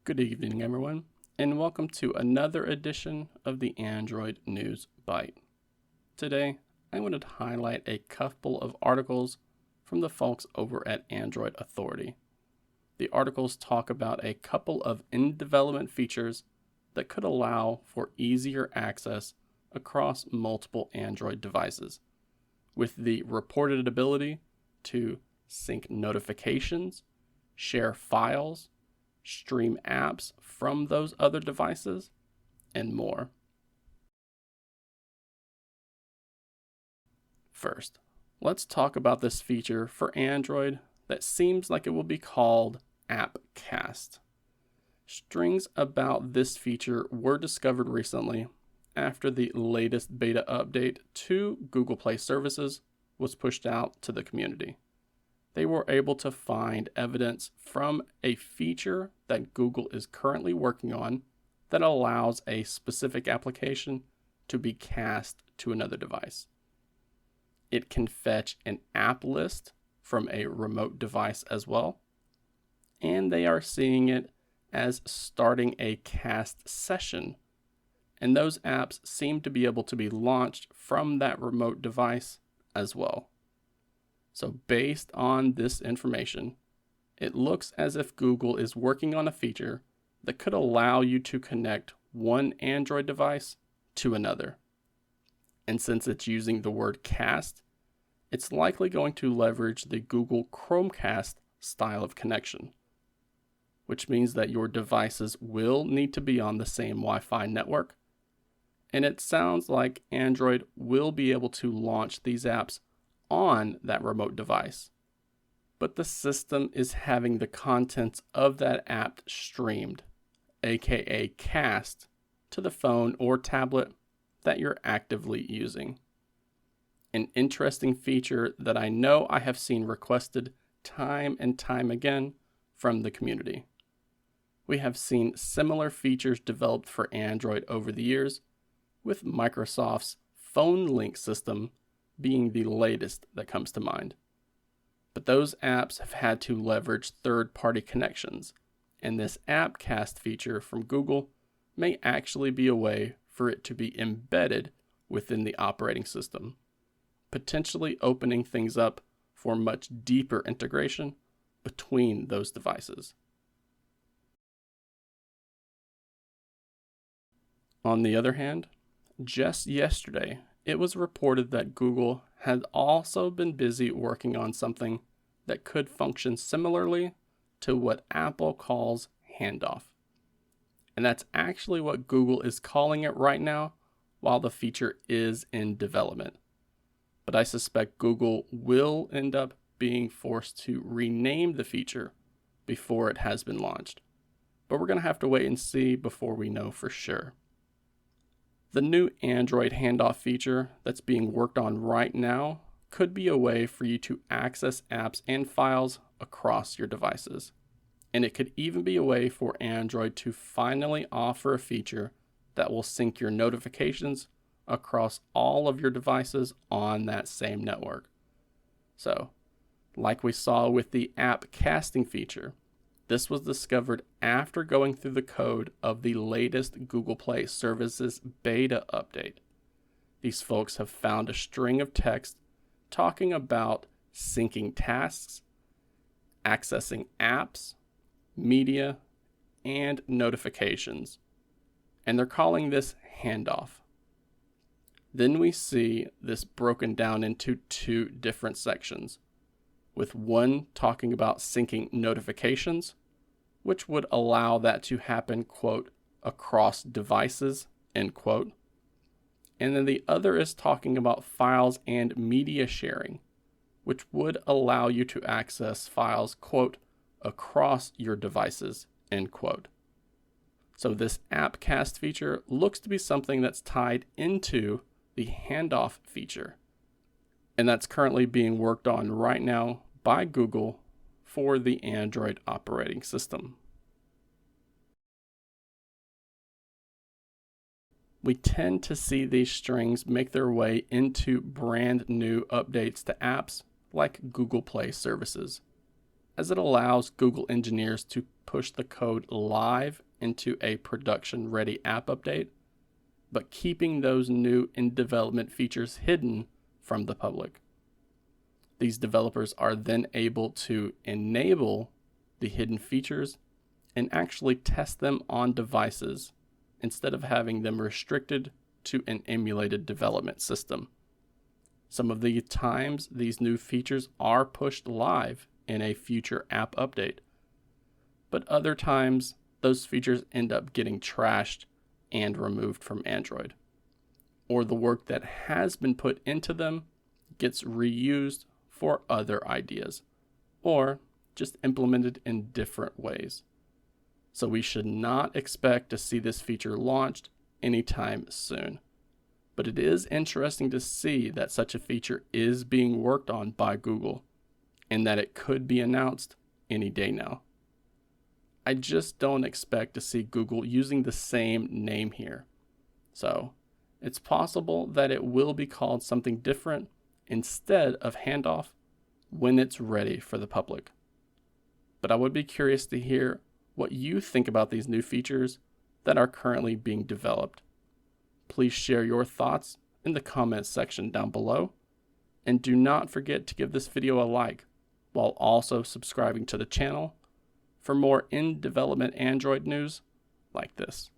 Good evening, everyone, and welcome to another edition of the Android News Byte. Today, I wanted to highlight a couple of articles from the folks over at Android Authority. The articles talk about a couple of in-development features that could allow for easier access across multiple Android devices, with the reported ability to sync notifications, share files, stream apps from those other devices, and more. First, let's talk about this feature for Android that seems like it will be called AppCast. Strings about this feature were discovered recently after the latest beta update to Google Play services was pushed out to the community. They were able to find evidence from a feature that Google is currently working on that allows a specific application to be cast to another device. It can fetch an app list from a remote device as well, and they are seeing it as starting a cast session, and those apps seem to be able to be launched from that remote device as well. So based on this information, it looks as if Google is working on a feature that could allow you to connect one Android device to another. And since it's using the word cast, it's likely going to leverage the Google Chromecast style of connection, which means that your devices will need to be on the same Wi-Fi network. And it sounds like Android will be able to launch these apps on that remote device, but the system is having the contents of that app streamed, aka cast, to the phone or tablet that you're actively using. An interesting feature that I know I have seen requested time and time again from the community. We have seen similar features developed for Android over the years, with Microsoft's phone link system being the latest that comes to mind. But those apps have had to leverage third-party connections, and this AppCast feature from Google may actually be a way for it to be embedded within the operating system, potentially opening things up for much deeper integration between those devices. On the other hand, just yesterday, it was reported that Google had also been busy working on something that could function similarly to what Apple calls Handoff. And that's actually what Google is calling it right now while the feature is in development. But I suspect Google will end up being forced to rename the feature before it has been launched. But we're going to have to wait and see before we know for sure. The new Android Handoff feature that's being worked on right now could be a way for you to access apps and files across your devices. And it could even be a way for Android to finally offer a feature that will sync your notifications across all of your devices on that same network. So, like we saw with the app casting feature, this was discovered after going through the code of the latest Google Play Services beta update. These folks have found a string of text talking about syncing tasks, accessing apps, media, and notifications. And they're calling this Handoff. Then we see this broken down into two different sections, with one talking about syncing notifications, which would allow that to happen, quote, across devices, end quote. And then the other is talking about files and media sharing, which would allow you to access files, quote, across your devices, end quote. So this AppCast feature looks to be something that's tied into the Handoff feature. And that's currently being worked on right now by Google for the Android operating system. We tend to see these strings make their way into brand new updates to apps like Google Play services, as it allows Google engineers to push the code live into a production-ready app update, but keeping those new in-development features hidden from the public. These developers are then able to enable the hidden features and actually test them on devices instead of having them restricted to an emulated development system. Some of the times these new features are pushed live in a future app update, but other times those features end up getting trashed and removed from Android, or the work that has been put into them gets reused for other ideas, or just implemented in different ways. So we should not expect to see this feature launched anytime soon. But it is interesting to see that such a feature is being worked on by Google and that it could be announced any day now. I just don't expect to see Google using the same name here. So it's possible that it will be called something different instead of Handoff when it's ready for the public. But I would be curious to hear what you think about these new features that are currently being developed. Please share your thoughts in the comments section down below, and do not forget to give this video a like while also subscribing to the channel for more in-development Android news like this.